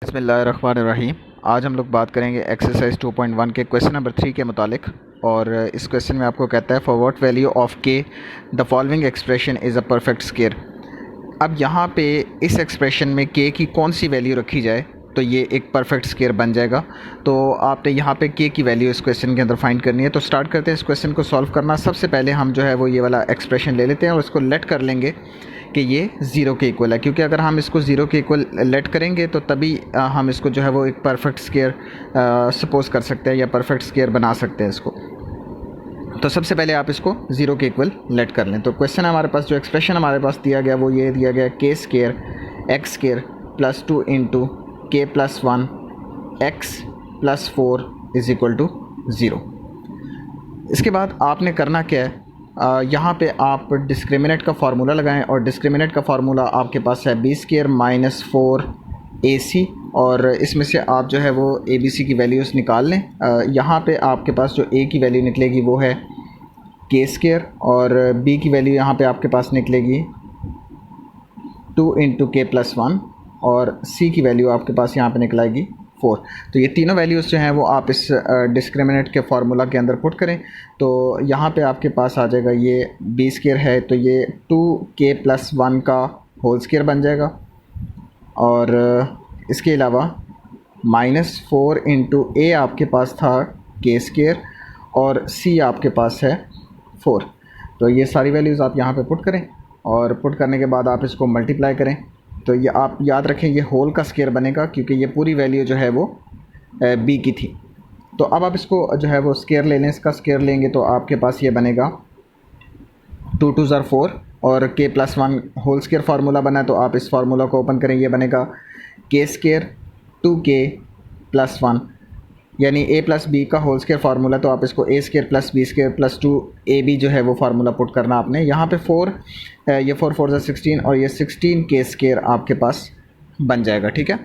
बिस्मिल्लाहिर्रहमानिर्रहीम। आज हम लोग बात करेंगे एक्सरसाइज 2.1 के क्वेश्चन नंबर 3 के मुतालिक। और इस क्वेश्चन में आपको कहता है फॉर व्हाट वैल्यू ऑफ के the following expression is a perfect square. अब यहाँ पे इस एक्सप्रेशन में के की कौन सी वैल्यू रखी जाए तो ये एक परफेक्ट स्क्वायर बन जाएगा। तो आपने यहाँ पे के की वैल्यू इस क्वेश्चन के अंदर फाइंड करनी है। तो स्टार्ट करते हैं इस क्वेश्चन को सॉल्व करना। सबसे पहले हम जो है वो ये वाला एक्सप्रेशन ले लेते हैं और इसको लेट कर लेंगे कि ये ज़ीरो के इक्वल है, क्योंकि अगर हम इसको ज़ीरो के इक्वल लेट करेंगे तो तभी हम इसको जो है वो एक परफेक्ट स्क्वायर सपोज़ कर सकते हैं या परफेक्ट स्क्वायर बना सकते हैं इसको। तो सबसे पहले आप इसको ज़ीरो के इक्वल लेट कर लें। तो क्वेश्चन हमारे पास जो एक्सप्रेशन हमारे पास दिया गया वो ये दिया गया k square x square plus 2 into k plus 1 x plus 4 is equal to zero. इसके बाद आपने करना क्या है, यहाँ पे आप डिस्क्रिमिनेंट का फार्मूला लगाएं और डिस्क्रिमिनेंट का फार्मूला आपके पास है बी स्क्वायर माइनस 4ac और इसमें से आप जो है वो ए बी सी की वैल्यूज़ निकाल लें। यहाँ पे आपके पास जो ए की वैल्यू निकलेगी वो है के स्क्वायर और बी की वैल्यू यहाँ पे आपके पास निकलेगी 2 इंटू के प्लस 1 और सी की वैल्यू आपके पास यहाँ पे निकलेगी 4। तो ये तीनों वैल्यूज़ जो हैं वो आप इस डिस्क्रिमिनेंट के फार्मूला के अंदर पुट करें तो यहाँ पे आपके पास आ जाएगा ये बी स्क्वायर है तो ये 2k प्लस 1 का होल स्क्वायर बन जाएगा और इसके अलावा माइनस 4 इंटू ए आपके पास था के स्क्वायर और सी आपके पास है 4। तो ये सारी वैल्यूज़ आप यहाँ पे पुट करें और पुट करने के बाद आप इसको मल्टीप्लाई करें। तो ये आप याद रखें ये होल का स्क्वायर बनेगा क्योंकि ये पूरी वैल्यू जो है वो बी की थी। तो अब आप इसको जो है वो स्क्वायर ले लें, इसका स्क्वायर लेंगे तो आपके पास ये बनेगा 2 2 ज़ार 4 और के प्लस 1 होल स्क्वायर फार्मूला बना है तो आप इस फार्मूला को ओपन करें, ये बनेगा के स्क्वायर 2k प्लस 1 यानी a प्लस बी का होल स्क्वायर फार्मूला। तो आप इसको a square plus b square plus 2ab जो है वो फार्मूला पुट करना आपने। यहाँ पे 4 ये 4 4 ज़ा 16 और ये 16k स्क्वायर आपके पास बन जाएगा। ठीक है,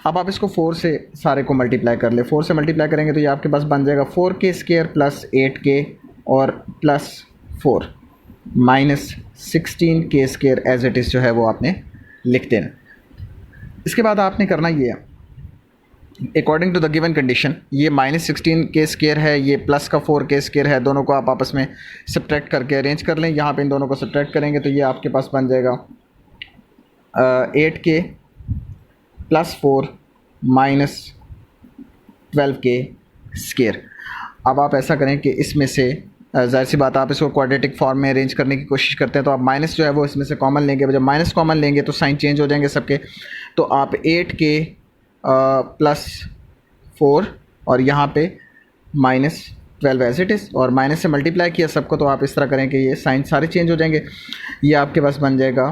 अब आप इसको 4 से सारे को मल्टीप्लाई कर ले। 4 से मल्टीप्लाई करेंगे तो ये आपके पास बन जाएगा 4k स्क्वायर प्लस 8k और plus 4 minus 16k square as it is जो है वो आपने लिख देना। इसके बाद आपने करना ये है according to the given condition, ये माइनस 16k स्क्वायर है, ये प्लस का 4k स्क्वायर है, दोनों को आप आपस में सब्ट्रैक्ट करके अरेंज कर लें। यहाँ पे इन दोनों को सब्ट्रैक्ट करेंगे तो ये आपके पास बन जाएगा 8k plus 4 minus 12k square. अब आप ऐसा करें कि इसमें से ज़ाहिर सी बात आप इसको क्वाड्रेटिक फॉर्म में अरेंज करने की कोशिश करते हैं तो आप माइनस जो है वो इसमें से कॉमन लेंगे। जब माइनस कॉमन लेंगे तो साइन चेंज हो जाएंगे सबके। तो आप 8k प्लस 4 और यहाँ पे माइनस 12 एज इट इज़ और माइनस से मल्टीप्लाई किया सबको तो आप इस तरह करें कि ये साइन सारे चेंज हो जाएंगे। ये आपके पास बन जाएगा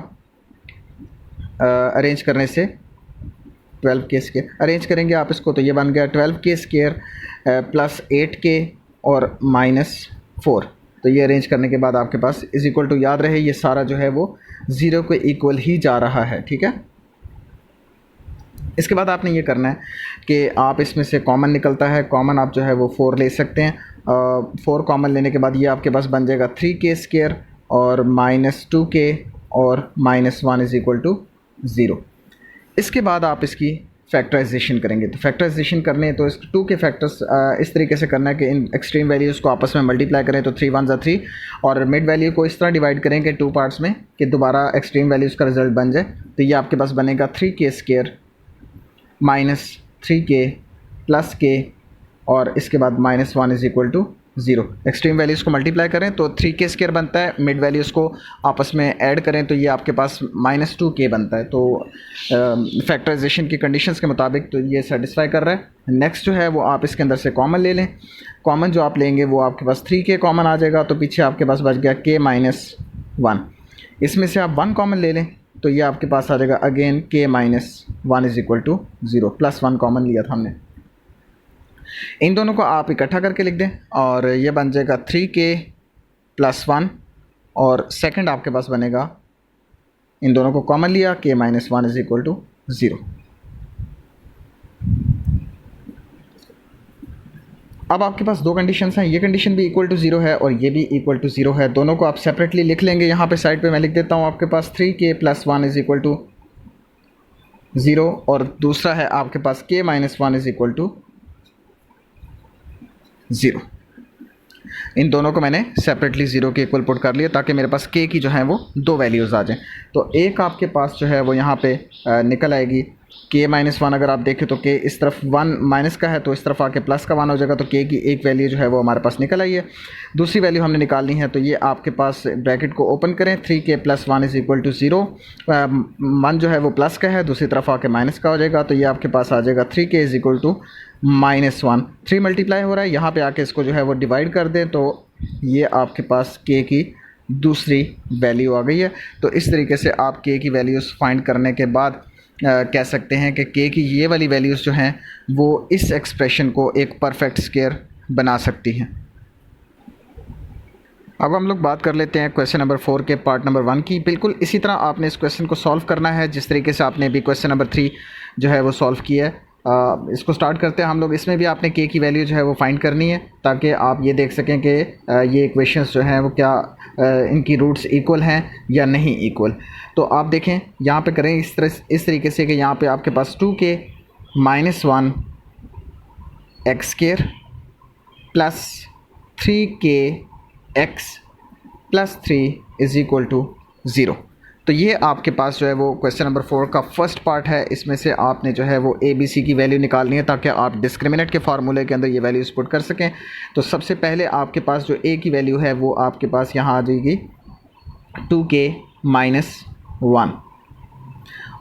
अरेंज करने से 12k स्क्वायर। अरेंज करेंगे आप इसको तो ये बन गया 12k स्क्वायर प्लस 8k और माइनस 4। तो ये अरेंज करने के बाद आपके पास इज़ इक्वल टू, याद रहे ये सारा जो है वो ज़ीरो के इक्वल ही जा रहा है। ठीक है, इसके बाद आपने ये करना है कि आप इसमें से कॉमन निकलता है, कॉमन आप जो है वो 4 ले सकते हैं। 4 कॉमन लेने के बाद ये आपके पास बन जाएगा 3k स्क्वायर और माइनस 2k और माइनस 1 इज़ इक्वल टू 0। इसके बाद आप इसकी फैक्टराइजेशन करेंगे। तो फैक्टराइजेशन करने तो इस 2 के फैक्टर्स इस तरीके से करना है कि इन एक्सट्रीम वैल्यूज़ को आपस में मल्टीप्लाई करें तो 3 1 ज़ा 3 और मिड वैल्यू को इस तरह डिवाइड करें कि 2 पार्ट्स में कि दोबारा एक्सट्रीम वैल्यूज़ का रिजल्ट बन जाए। तो ये आपके पास बनेगा 3k square minus 3k plus k और इसके बाद minus 1 is equal to 0। Extreme values को मल्टीप्लाई करें तो 3k स्क्वायर बनता है, मिड वैल्यूज़ को आपस में ऐड करें तो ये आपके पास माइनस 2k बनता है। तो फैक्टराइजेशन की कंडीशंस के मुताबिक तो ये सेटिस्फाई कर रहा है। नेक्स्ट जो है वो आप इसके अंदर से कॉमन ले लें। कॉमन जो आप लेंगे वो आपके पास 3k कॉमन आ जाएगा तो पीछे आपके पास बच गया k माइनस 1। इसमें से आप 1 कॉमन ले लें तो ये आपके पास आ जाएगा again k minus 1 is equal to 0, plus 1 common लिया था हमने। इन दोनों को आप इकट्ठा करके लिख दें और ये बन जाएगा 3k प्लस 1 और सेकंड आपके पास बनेगा, इन दोनों को कॉमन लिया k minus 1 is equal to 0। अब आपके पास दो कंडीशंस हैं, ये कंडीशन भी इक्वल टू 0 है और ये भी इक्वल टू 0 है। दोनों को आप सेपरेटली लिख लेंगे। यहाँ पे साइड पे मैं लिख देता हूँ आपके पास 3k plus 1 is equal to 0 और दूसरा है आपके पास k minus 1 is equal to 0। इन दोनों को मैंने सेपरेटली 0 के इक्वल पुट कर लिया ताकि मेरे पास k की जो है वो दो वैल्यूज़ आ जाएं। तो एक आपके पास जो है वो यहाँ पे निकल आएगी k माइनस 1। अगर आप देखें तो k इस तरफ 1 माइनस का है तो इस तरफ आके प्लस का 1 हो जाएगा, तो k की एक वैल्यू जो है वो हमारे पास निकल आई है। दूसरी वैल्यू हमने निकालनी है, तो ये आपके पास ब्रैकेट को ओपन करें, 3k plus 1 is equal to 0। 1 जो है वो प्लस का है, दूसरी तरफ आके माइनस का हो जाएगा, तो ये आपके पास आ जाएगा 3k is equal to -1। 3 multiply हो रहा है, यहाँ पे आके इसको जो है वो डिवाइड कर दें तो ये आपके पास k की दूसरी वैल्यू आ गई है। तो इस तरीके से आप k की वैल्यूज़ फाइंड करने के बाद कह सकते हैं कि k की ये वाली वैल्यूज़ जो हैं वो इस एक्सप्रेशन को एक परफेक्ट स्क्वायर बना सकती हैं। अब हम लोग बात कर लेते हैं क्वेश्चन नंबर 4 के पार्ट नंबर 1 की। बिल्कुल इसी तरह आपने इस क्वेश्चन को सॉल्व करना है जिस तरीके से आपने भी क्वेश्चन नंबर 3 जो है वो सॉल्व किया है। इसको स्टार्ट करते हैं हम लोग। इसमें भी आपने k की वैल्यू जो है वो फाइंड करनी है ताकि आप ये देख सकें कि ये इक्वेशंस जो हैं वो क्या इनकी रूट्स इक्वल हैं या नहीं इक्वल। तो आप देखें यहाँ पे करें इस तरीके से कि यहाँ पे आपके पास 2k minus 1 x square plus 3k x plus 3 is equal to 0। तो ये आपके पास जो है वो क्वेश्चन नंबर 4 का फर्स्ट पार्ट है। इसमें से आपने जो है वो a b c की वैल्यू निकालनी है ताकि आप डिस्क्रिमिनेंट के फार्मूले के अंदर ये वैल्यूज़ पुट कर सकें। तो सबसे पहले आपके पास जो a की वैल्यू है वो आपके पास यहाँ आ जाएगी 2k माइनस 1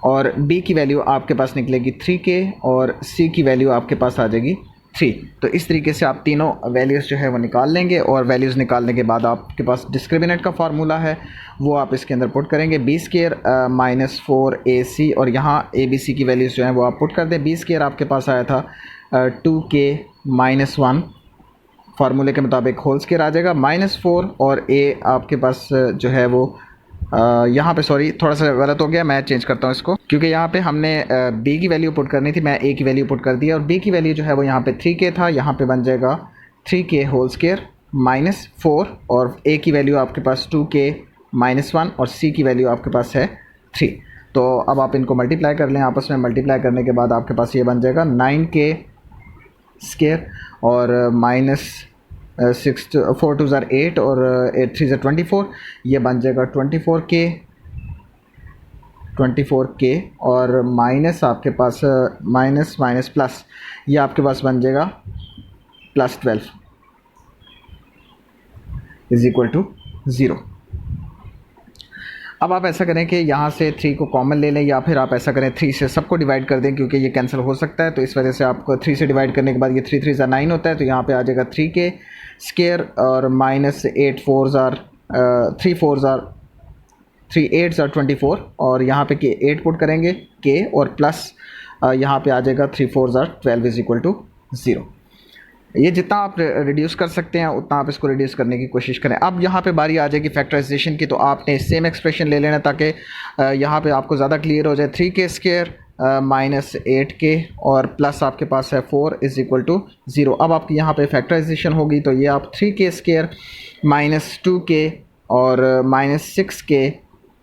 और b की वैल्यू आपके पास निकलेगी 3k और c की वैल्यू आपके पास आ जाएगी 3। तो इस तरीके से आप तीनों वैल्यूज़ जो है वो निकाल लेंगे और वैल्यूज़ निकालने के बाद आपके पास डिस्क्रिमिनेंट का फार्मूला है वो आप इसके अंदर पुट करेंगे b स्क्वायर माइनस 4ac और यहाँ a b c की वैल्यूज़ जो हैं वो आप पुट कर दें। b स्क्वायर आपके पास आया था 2k माइनस 1 फार्मूले के मुताबिक होल स्क्वायर आ जाएगा -4 और a आपके पास जो है वो यहाँ पे सॉरी थोड़ा सा गलत हो गया, मैं चेंज करता हूँ इसको क्योंकि यहाँ पे हमने b की वैल्यू पुट करनी थी, मैं a की वैल्यू पुट कर दिया और b की वैल्यू जो है वो यहाँ पे 3k था, यहाँ पे बन जाएगा 3k होल स्क्वायर -4 और a की वैल्यू आपके पास 2k -1 और c की वैल्यू आपके पास है 3। तो अब आप इनको मल्टीप्लाई कर लें, आपस में मल्टीप्लाई करने के बाद आपके पास ये बन जाएगा 9k स्क्वायर और माइनस 4 2 ज़ार 8 और 8 3 ज़ार 24, ये बन जाएगा 24k और माइनस आपके पास माइनस माइनस प्लस ये आपके पास बन जाएगा +12 इज़ इक्वल टू 0। अब आप ऐसा करें कि यहाँ से 3 को कॉमन ले लें या फिर आप ऐसा करें 3 से सबको डिवाइड कर दें क्योंकि ये कैंसिल हो सकता है। तो इस वजह से आपको 3 से डिवाइड करने के बाद ये 3 3 ज़ार 9 होता है, तो यहाँ पे आ जाएगा 3k स्क्वायर और माइनस 8 4 ज़ार 3 4 ज़ार 3 8 ज़ार 24 और यहाँ पे के 8 पुट करेंगे k और प्लस यहाँ पे आ जाएगा 3 4 ज़ार 12 इज़ इक्वल टू 0। ये जितना आप रिड्यूस कर सकते हैं उतना आप इसको रिड्यूस करने की कोशिश करें। अब यहाँ पे बारी आ जाएगी फैक्टराइजेशन की, तो आपने सेम एक्सप्रेशन ले लेना ताकि यहाँ पे आपको ज़्यादा क्लियर हो जाए। 3k स्क्वायर माइनस 8k और प्लस आपके पास है 4 इज़ इक्वल टू 0। अब आपकी यहाँ पे फैक्टराइजेशन होगी तो ये आप 3k स्क्वायर माइनस 2k और minus 6k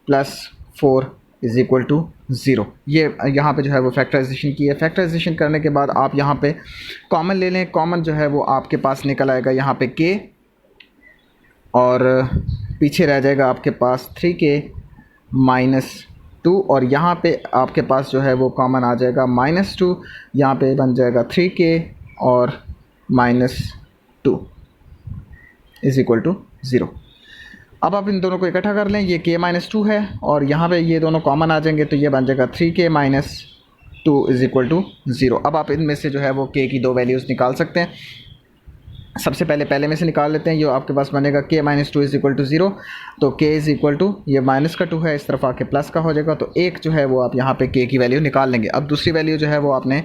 plus 4 is equal to 0। ये यहाँ पे जो है वो फैक्टराइजेशन की है। फैक्टराइजेशन करने के बाद आप यहाँ पे कॉमन ले लें, कॉमन जो है वो आपके पास निकल आएगा यहाँ पे k और पीछे रह जाएगा आपके पास 3k माइनस 2 और यहाँ पे आपके पास जो है वो कॉमन आ जाएगा -2, यहाँ पे बन जाएगा 3k और -2 इज़ इक्वल टू 0। अब आप इन दोनों को इकट्ठा कर लें, ये k -2 है और यहाँ पे ये दोनों कॉमन आ जाएंगे तो ये बन जाएगा 3k - 2 इज़ इक्वल टू 0। अब आप इनमें से जो है वो k की दो वैल्यूज़ निकाल सकते हैं। सबसे पहले में से निकाल लेते हैं, ये आपके पास बनेगा k - 2 इज़ इक्वल टू 0। तो k इज़ इक्वल टू ये माइनस का 2 है, इस तरफ आके प्लस का हो जाएगा, तो एक जो है वो आप यहाँ पे k की वैल्यू निकाल लेंगे। अब दूसरी वैल्यू जो है वो आपने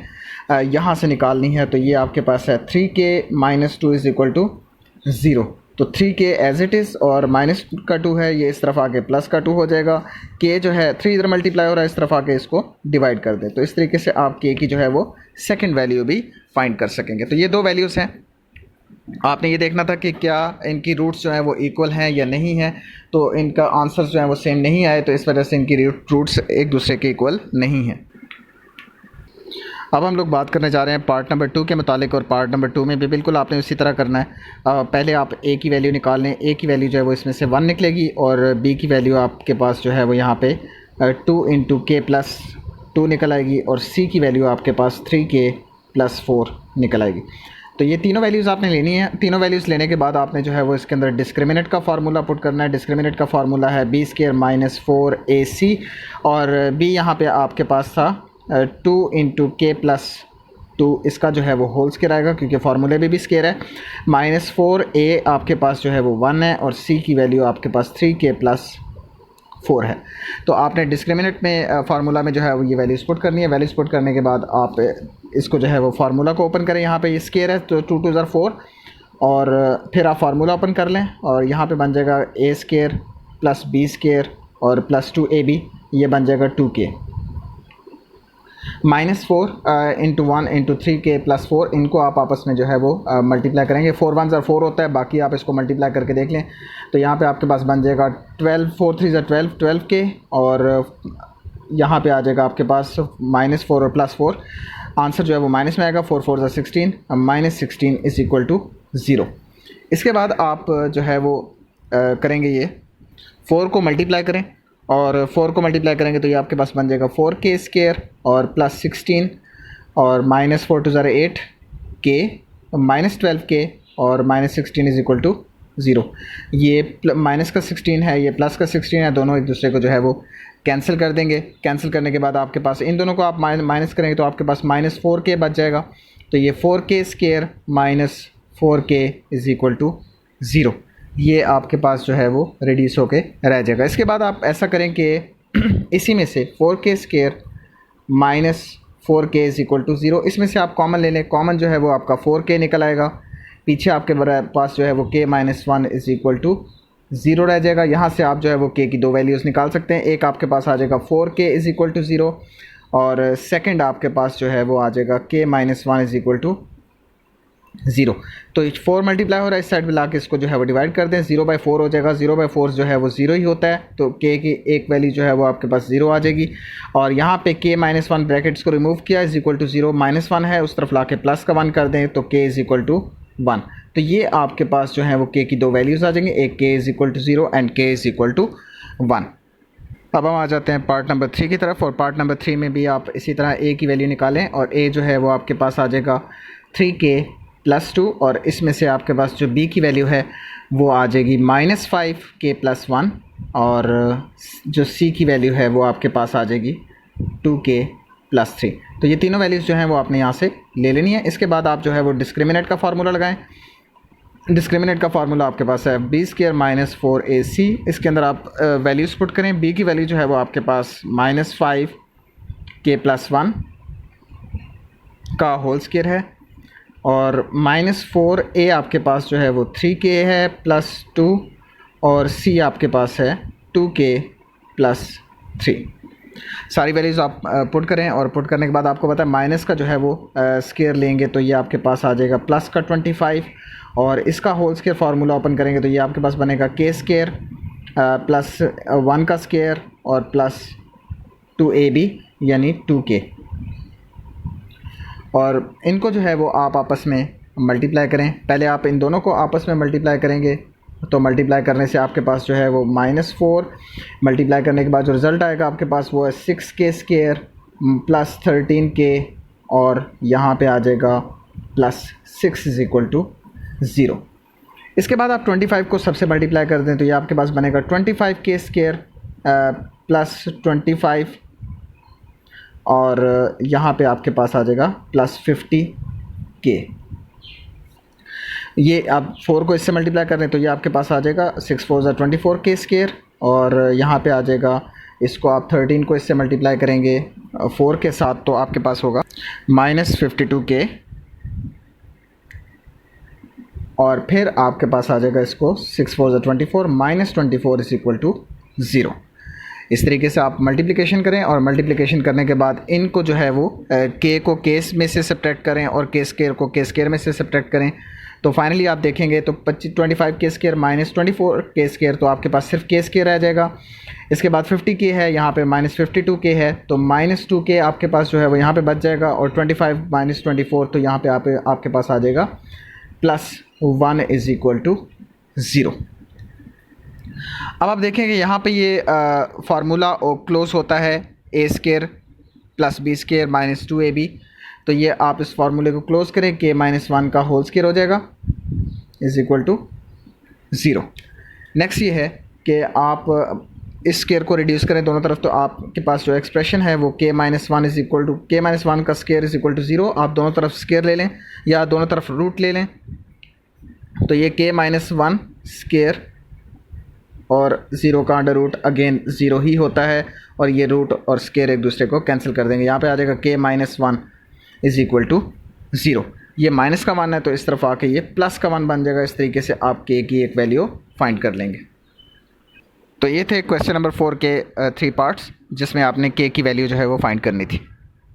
यहाँ से निकालनी है, तो ये आपके पास है 3k - 2 इज़ इक्वल टू 0। तो 3k एज इट इज़ और माइनस का 2 है, ये इस तरफ आके प्लस का 2 हो जाएगा। k जो है 3 इधर मल्टीप्लाई हो रहा है, इस तरफ आके इसको डिवाइड कर दें। तो इस तरीके से आप k की जो है वो सेकंड वैल्यू भी फाइंड कर सकेंगे। तो ये दो वैल्यूज़ हैं, आपने ये देखना था कि क्या इनकी रूट्स जो हैं वो इक्वल हैं या नहीं हैं। तो इनका आंसर जो है वो सेम नहीं आए, तो इस वजह से इनकी रूट्स एक दूसरे के इक्वल नहीं हैं। अब हम लोग बात करने जा रहे हैं पार्ट नंबर 2 के मुतालिक, और पार्ट नंबर 2 में भी बिल्कुल आपने उसी तरह करना है। पहले आप ए की वैल्यू निकाल लें। ए की वैल्यू जो है वो इसमें से 1 निकलेगी, और बी की वैल्यू आपके पास जो है वो यहाँ पे 2 इंटू के प्लस 2 निकल आएगी, और सी की वैल्यू आपके पास 3k प्लस 4 निकल आएगी। तो ये तीनों वैल्यूज़ आपने लेनी है। तीनों वैल्यूज़ लेने के बाद आपने जो है वो इसके अंदर डिस्क्रिमिनेंट का फार्मूला पुट करना है। डिस्क्रिमिनेंट का फार्मूला है बी स्क्वायर माइनस 4ac, और बी यहाँ पे आपके पास था 2 इंटू के प्लस 2, इसका जो है वो होल स्क्वायर आएगा क्योंकि फार्मूले में भी स्क्वायर है। माइनस 4a आपके पास जो है वो 1 है, और सी की वैल्यू आपके पास 3k प्लस 4 है। तो आपने डिस्क्रिमिनेंट में फार्मूला में जो है वो ये वैल्यूज़ पुट करनी है। वैल्यूज़ पुट करने के बाद आप इसको जो है वो फार्मूला को ओपन करें। यहाँ पे ये स्क्वायर है तो 2 2 ज़र 4, और फिर आप फार्मूला ओपन कर लें, और यहाँ पे बन जाएगा a square plus b square और प्लस 2ab, ये बन जाएगा 2k। Minus 4 into 1 into 3k plus 4, इनको आप आपस में जो है वो मल्टीप्लाई करेंगे। 4 1 ज़र 4 होता है, बाकी आप इसको मल्टीप्लाई करके देख लें। तो यहाँ पे आपके पास बन जाएगा 12 4 3 ज़र 12 12k, और यहाँ पे आ जाएगा आपके पास माइनस 4 और प्लस 4। आंसर जो है वो माइनस में आएगा। 4 4 ज़र 16, माइनस 16 इज़ इक्वल टू 0। इसके बाद आप जो है वो करेंगे ये 4 को मल्टीप्लाई करें, और 4 को मल्टीप्लाई करेंगे तो ये आपके पास बन जाएगा 4k स्क्वायर और प्लस 16, और माइनस 4 2 ज़र 8k, माइनस 12k और माइनस 16 इज़ इक्वल टू 0। ये माइनस का 16 है, ये प्लस का 16 है, दोनों एक दूसरे को जो है वो कैंसिल कर देंगे। कैंसिल करने के बाद आपके पास इन दोनों को आप माइनस करेंगे तो आपके पास माइनस 4k बच जाएगा। तो ये 4k square minus 4k is equal to 0, ये आपके पास जो है वो रिड्यूस होके रह जाएगा। इसके बाद आप ऐसा करें कि इसी में से 4k square minus 4k is equal to 0, इसमें से आप कॉमन ले लें। कॉमन जो है वो आपका 4k निकल आएगा। पीछे आपके पास जो है वो k minus 1 is equal to 0 रह जाएगा। यहाँ से आप जो है वो k की दो वैल्यूज़ निकाल सकते हैं। एक आपके पास आ जाएगा 4k इज़ इक्वल टू 0, और सेकंड आपके पास जो है वो आ जाएगा k minus 1 is equal to 0। तो 4 मल्टीप्लाई हो रहा है, इस साइड में ला के इसको जो है वो डिवाइड कर दें, 0/4 हो जाएगा। 0/4 जो है वो 0 ही होता है, तो k की एक वैल्यू जो है वो आपके पास 0 आ जाएगी। और यहाँ पे k माइनस 1 ब्रैकेट्स को रिमूव किया, इज़ इक्वल टू 0, माइनस 1 है उस तरफ ला के प्लस का 1 कर दें तो k इज़ इक्वल टू 1। तो ये आपके पास जो है वो k की दो वैल्यूज़ आ जाएंगी, एक k is equal to 0 and k is equal to 1। अब हम आ जाते हैं पार्ट नंबर 3 की तरफ, और पार्ट नंबर 3 में भी आप इसी तरह a की वैल्यू निकालें, और a जो है वो आपके पास आ जाएगा 3k प्लस 2, और इसमें से आपके पास जो b की वैल्यू है वो आ जाएगी माइनस 5k प्लस 1, और जो c की वैल्यू है वो आपके पास आ जाएगी 2k प्लस 3। तो ये तीनों वैल्यूज़ जो हैं वो आपने यहाँ से ले लेनी है। इसके बाद आप जो है वो डिस्क्रिमिनेंट का फार्मूला लगाएं। डिस्क्रिमिनेंट का फार्मूला आपके पास है बी स्क्वायर माइनस 4ac। इसके अंदर आप वैल्यूज़ पुट करें। b की वैल्यू जो है वो आपके पास माइनस 5k प्लस 1 का होल स्क्वायर है, और माइनस 4a आपके पास जो है वो 3k है प्लस 2, और c आपके पास है 2k प्लस 3। सारी वैल्यूज़ आप पुट करें, और पुट करने के बाद आपको पता है माइनस का जो है वो स्क्वायर लेंगे तो ये आपके पास आ जाएगा प्लस का 25, और इसका होल स्क्वायर फार्मूला ओपन करेंगे तो ये आपके पास बनेगा k स्क्वायर प्लस 1 का स्क्वायर और प्लस 2ab यानी 2k। और इनको जो है वो आप आपस में मल्टीप्लाई करें। पहले आप इन दोनों को आपस में मल्टीप्लाई करेंगे, तो मल्टीप्लाई करने से आपके पास जो है वो -4, मल्टीप्लाई करने के बाद जो रिज़ल्ट आएगा आपके पास वो है 6k स्क्वायर प्लस 13k, और यहाँ पे आ जाएगा प्लस 6 इज़ इक्वल टू 0। इसके बाद आप 25 को सबसे मल्टीप्लाई कर दें तो ये आपके पास बनेगा 25k स्क्वायर प्लस 25, और यहाँ पे आपके पास आ जाएगा प्लस 50k। ये आप 4 को इससे मल्टीप्लाई कर रहे हैं तो ये आपके पास आ जाएगा 6 4 ज़ा 24k स्क्वायर, और यहाँ पे आ जाएगा, इसको आप 13 को इससे मल्टीप्लाई करेंगे 4 के साथ तो आपके पास होगा -52k, और फिर आपके पास आ जाएगा इसको 6 4 ज़ा 24 -24 इज़ इक्वल टू 0। इस तरीके से आप मल्टीप्लिकेशन करें, और मल्टीप्लिकेशन करने के बाद इनको जो है वो k को k में से सब्ट्रैक्ट करें और k स्क्वायर को k स्क्वायर में से सब्ट्रैक्ट करें, तो फाइनली आप देखेंगे तो 25 के स्क्वायर माइनस 24 के स्क्वायर, तो आपके पास सिर्फ के स्क्वायर रह जाएगा। इसके बाद 50 के है, यहाँ पे माइनस 52 के है, तो माइनस 2 के आपके पास जो है वो यहाँ पे बच जाएगा, और 25 माइनस 24 तो यहाँ पे आपके पास आ जाएगा प्लस 1 इज़ इक्वल टू 0। अब आप देखेंगे यहाँ पे ये फार्मूला क्लोज होता है a square plus b square minus 2ab, तो ये आप इस फार्मूले को क्लोज करें, के माइनस 1 का होल स्क्वायर हो जाएगा इज़ इक्वल टू 0। नेक्स्ट ये है कि आप इस स्क्वायर को रिड्यूस करें दोनों तरफ, तो आपके पास जो एक्सप्रेशन है वो के माइनस 1 इज़ इक्वल टू के माइनस 1 का स्क्वायर इज़ इक्वल टू 0। आप दोनों तरफ स्क्वायर ले लें या दोनों तरफ रूट ले लें, तो ये के माइनस 1 स्क्वायर और 0 का अंडर रूट अगेन 0 ही होता है, और ये रूट और स्क्वायर एक दूसरे को कैंसिल कर देंगे। यहाँ पे आ जाएगा के माइनस 1 इज़ इक्वल टू 0। ये माइनस का 1 है तो इस तरफ आके ये प्लस का 1 बन जाएगा। इस तरीके से आप के की एक वैल्यू फाइंड कर लेंगे। तो ये थे क्वेश्चन नंबर 4 के 3 पार्ट्स जिसमें आपने के की वैल्यू जो है वो फाइंड करनी थी।